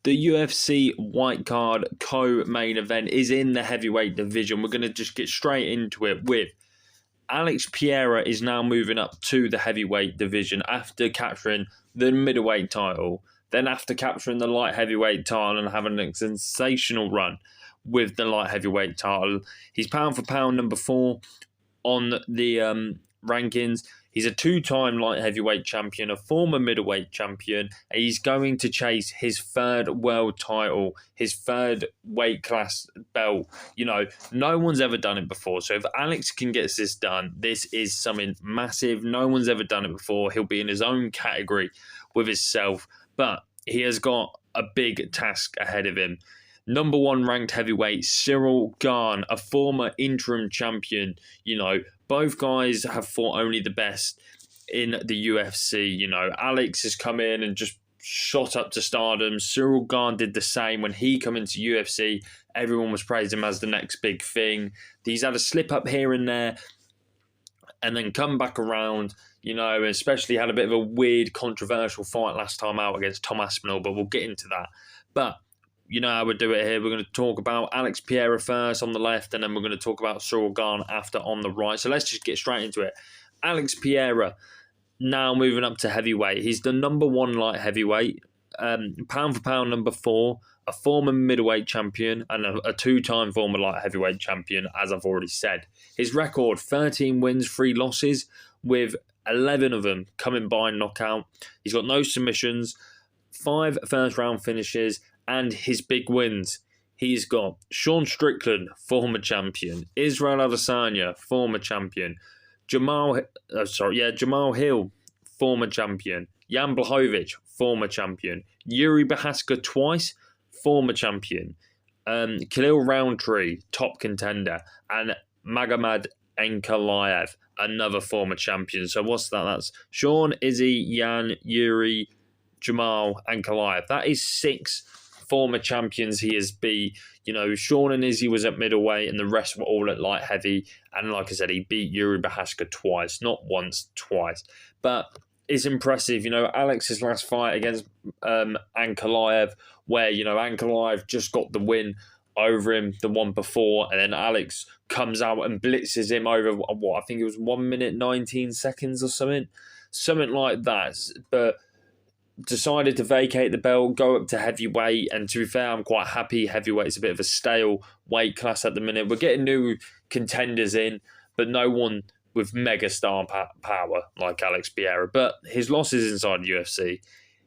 The UFC White Card co-main event is in the heavyweight division. We're going to just get straight into it with Alex Pereira is now moving up to the heavyweight division after capturing the middleweight title, then after capturing the light heavyweight title and having a sensational run with the light heavyweight title. He's pound for pound number 4 on the rankings. He's a 2-time light heavyweight champion, a former middleweight champion, and he's going to chase his 3rd world title, his 3rd weight class belt. You know, no one's ever done it before. So if Alex can get this done, this is something massive. No one's ever done it before. He'll be in his own category with himself, but he has got a big task ahead of him. Number 1 ranked heavyweight, Ciryl Gane, a former interim champion. You know, both guys have fought only the best in the UFC. You know, Alex has come in and just shot up to stardom. Ciryl Gane did the same when he came into UFC. Everyone was praising him as the next big thing. He's had a slip up here and there and then come back around, you know, especially had a bit of a weird, controversial fight last time out against Tom Aspinall, but we'll get into that. But you know how we do it here. We're going to talk about Alex Pereira first on the left, and then we're going to talk about Ciryl Gane after on the right. So let's just get straight into it. Alex Pereira now moving up to heavyweight. He's the number 1 light heavyweight, pound for pound number 4, a former middleweight champion, and a 2-time former light heavyweight champion, as I've already said. His record, 13 wins, 3 losses, with 11 of them coming by knockout. He's got no submissions, 5 first-round finishes, and his big wins. He's got Sean Strickland, former champion. Israel Adesanya, former champion. Jamal Hill, former champion. Jan Blachowicz, former champion. Yuri Prochazka twice, former champion. Khalil Roundtree, top contender. And Magomed Ankalaev, another former champion. So what's that? That's Sean, Izzy, Jan, Yuri, Jamal, Ankalaev. That is 6 former champions he has beat. You know, Sean and Izzy was at middleweight and the rest were all at light heavy. And like I said, he beat Yuri Prochazka twice, not once, twice. But it's impressive. You know, Alex's last fight against Ankalaev, where, you know, Ankalaev just got the win over him the one before, and then Alex comes out and blitzes him over, what, I think it was 1 minute 19 seconds or something like that. But decided to vacate the belt, go up to heavyweight, and to be fair, I'm quite happy. Heavyweight's a bit of a stale weight class at the minute. We're getting new contenders in, but no one with mega star power like Alex Pereira. But his losses inside the UFC,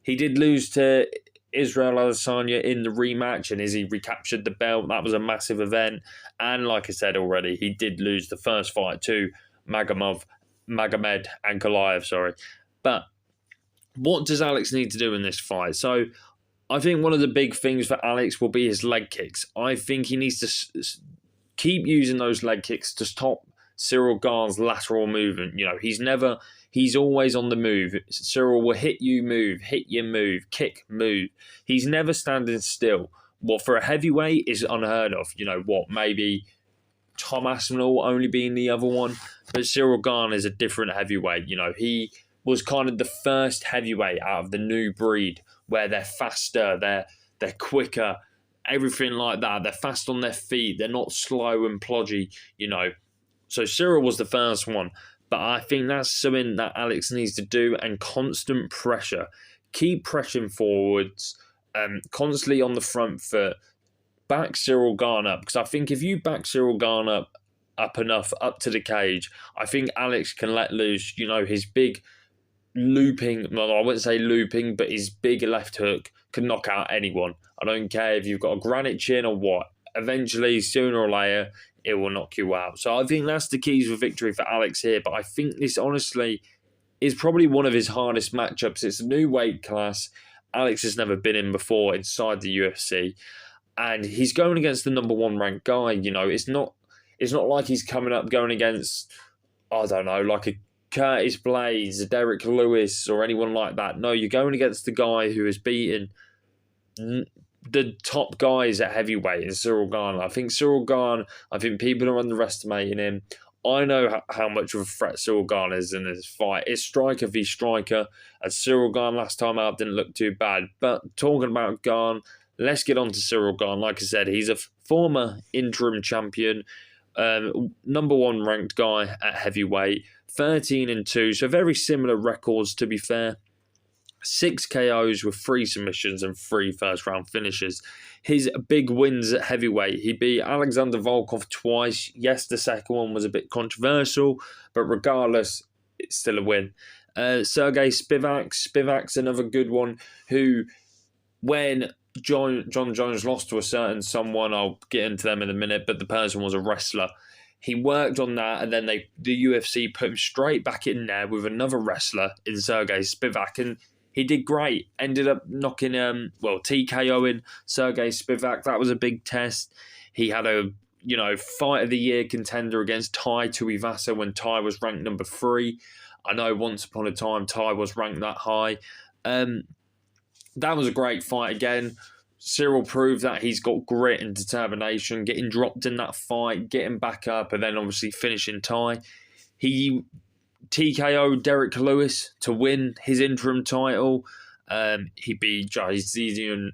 he did lose to Israel Adesanya in the rematch, and Izzy recaptured the belt. That was a massive event. And like I said already, he did lose the first fight to Magomed Ankalaev, But what does Alex need to do in this fight? So I think one of the big things for Alex will be his leg kicks. I think he needs to keep using those leg kicks to stop Ciryl Gane's lateral movement. You know, he's always on the move. Ciryl will hit you, move, kick, move. He's never standing still. What for a heavyweight is unheard of. You know, maybe Tom Aspinall only being the other one. But Ciryl Gane is a different heavyweight. You know, he was kind of the first heavyweight out of the new breed where they're faster, they're quicker, everything like that. They're fast on their feet. They're not slow and plodgy, you know. So Ciryl was the first one. But I think that's something that Alex needs to do, and constant pressure. Keep pressing forwards, constantly on the front foot. Back Ciryl Gane up, because I think if you back Ciryl Gane up enough, up to the cage, I think Alex can let loose, you know, his big looping, well, I wouldn't say looping, but his big left hook can knock out anyone. I don't care if you've got a granite chin or what. Eventually, sooner or later, it will knock you out. So I think that's the keys for victory for Alex here. But I think this, honestly, is probably one of his hardest matchups. It's a new weight class. Alex has never been in before inside the UFC. And he's going against the number 1 ranked guy. You know, it's not like he's coming up going against, I don't know, like a Curtis Blades, a Derek Lewis, or anyone like that. No, you're going against the guy who has beaten the top guys at heavyweight in Ciryl Gane. I think people are underestimating him. I know how much of a threat Ciryl Gane is in this fight. It's striker v striker, and Ciryl Gane last time out didn't look too bad. But talking about Gane, let's get on to Ciryl Gane. Like I said, he's a former interim champion, number one ranked guy at heavyweight, 13-2, so very similar records to be fair. 6 KOs with 3 submissions and 3 first round finishes. His big wins at heavyweight: he beat Alexander Volkov twice. Yes, the second one was a bit controversial, but regardless, it's still a win. Sergey Spivak's another good one, who, when John Jones lost to a certain someone, I'll get into them in a minute, but the person was a wrestler. He worked on that, and then the UFC put him straight back in there with another wrestler in Sergey Spivak, and he did great. Ended up knocking, TKOing Sergey Spivak. That was a big test. He had a, fight of the year contender against Tai Tuivasa when Tai was ranked number 3. I know once upon a time Tai was ranked that high. That was a great fight again. Ciryl proved that he's got grit and determination, getting dropped in that fight, getting back up, and then obviously finishing Tai. He TKO'd Derek Lewis to win his interim title. He beat Jairzinho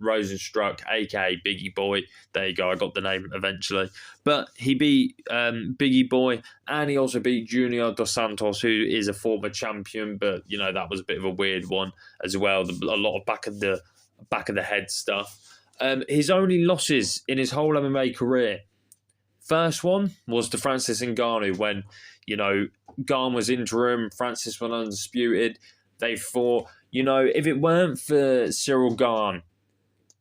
Rosenstruck, aka Biggie Boy. There you go, I got the name eventually. But he beat Biggie Boy, and he also beat Junior Dos Santos, who is a former champion, but that was a bit of a weird one as well. A lot of back of the head stuff. His only losses in his whole MMA career. First one was to Francis Ngannou when, Gane was interim, Francis was undisputed. They fought. If it weren't for Ciryl Gane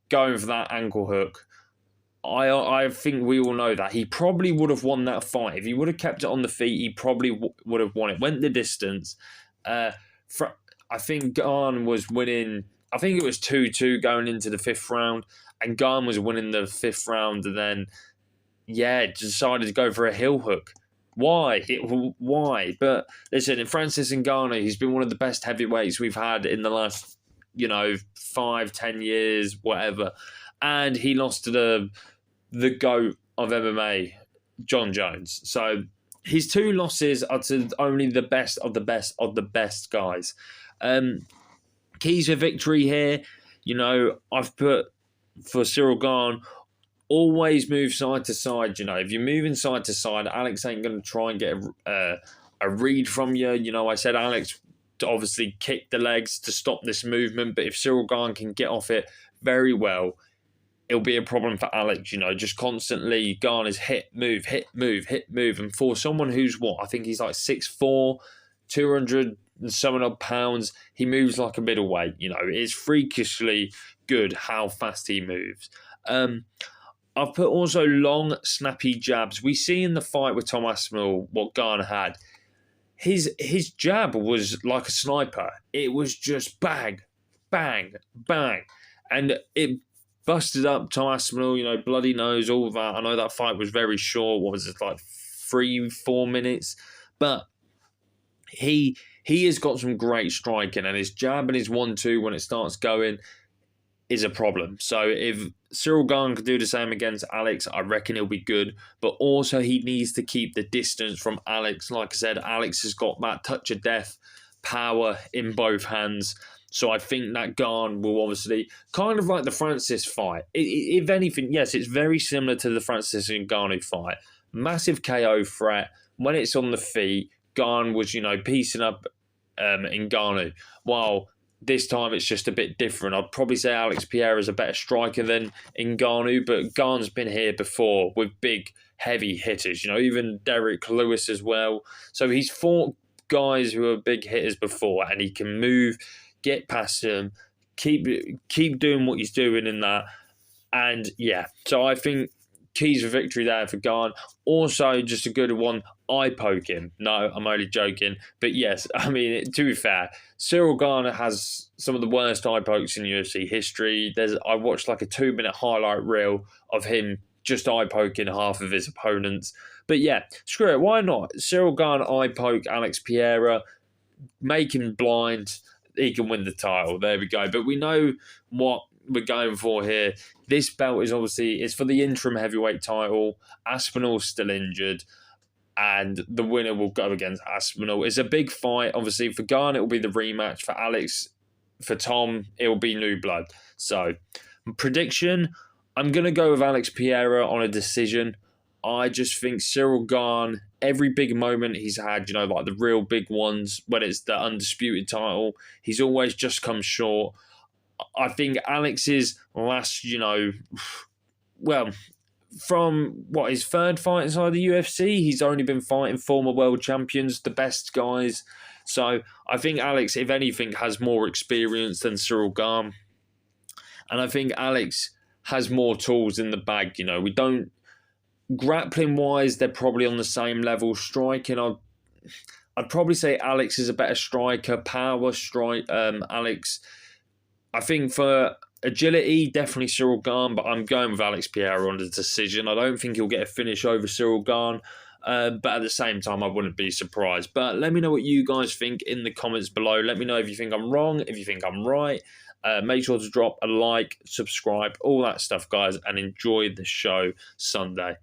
going for that ankle hook, I think we all know that he probably would have won that fight. If he would have kept it on the feet, he probably would have won it. Went the distance. I think Gane was winning. I think it was 2-2 going into the 5th round, and Gane was winning the 5th round, and then decided to go for a heel hook. Why? Why? But listen, Francis Ngannou, he's been one of the best heavyweights we've had in the last, 5-10 years, whatever. And he lost to the GOAT of MMA, John Jones. So his 2 losses are to only the best of the best of the best guys. Keys for victory here, I've put for Ciryl Gane, always move side to side. If you're moving side to side, Alex ain't going to try and get a read from you. I said Alex obviously kicked the legs to stop this movement, but if Ciryl Gane can get off it very well, it'll be a problem for Alex. Just constantly Gane is hit, move, hit, move, hit, move. And for someone who's I think he's like 6'4", 200 and some odd pounds, he moves like a middleweight. It's freakishly good how fast he moves. I've put also long, snappy jabs. We see in the fight with Tom Aspinall what Gane had. His jab was like a sniper. It was just bang, bang, bang. And it busted up Tom Aspinall, bloody nose, all that. I know that fight was very short. What was it, like 3-4 minutes? But he has got some great striking, and his jab and his 1-2 when it starts going is a problem. So if Ciryl Gane could do the same against Alex, I reckon he'll be good. But also he needs to keep the distance from Alex. Like I said, Alex has got that touch of death power in both hands. So I think that Gane will obviously, kind of like the Francis fight. If anything, yes, it's very similar to the Francis and Ngannou fight. Massive KO threat. When it's on the feet, Gane was, piecing up Ngannou. While this time it's just a bit different. I'd probably say Alex Pereira is a better striker than Ngannou, but Gane's been here before with big, heavy hitters. Even Derek Lewis as well. So he's fought guys who are big hitters before, and he can move, get past them, keep doing what he's doing in that. And so I think keys for victory there for Gane. Also, just a good one, eye poke him. No, I'm only joking. But yes, to be fair, Ciryl Gane has some of the worst eye pokes in UFC history. I watched like a 2-minute highlight reel of him just eye poking half of his opponents. But screw it, why not? Ciryl Gane eye poke Alex Pereira, make him blind, he can win the title. There we go. But we know what we're going for here. This belt is obviously for the interim heavyweight title. Aspinall's still injured, and the winner will go against Aspinall. It's a big fight. Obviously, for Gane, it will be the rematch. For Alex, for Tom, it'll be new blood. So, prediction, I'm going to go with Alex Pereira on a decision. I just think Ciryl Gane, every big moment he's had, like the real big ones, when it's the undisputed title, he's always just come short. I think Alex's last, well, from his third fight inside the UFC, he's only been fighting former world champions, the best guys. So I think Alex, if anything, has more experience than Ciryl Gane. And I think Alex has more tools in the bag. We don't, grappling wise, they're probably on the same level. Striking, I'd probably say Alex is a better striker. Power strike, Alex. I think for agility, definitely Ciryl Gane, but I'm going with Alex Pereira on the decision. I don't think he'll get a finish over Ciryl Gane, but at the same time, I wouldn't be surprised. But let me know what you guys think in the comments below. Let me know if you think I'm wrong, if you think I'm right. Make sure to drop a like, subscribe, all that stuff, guys, and enjoy the show Sunday.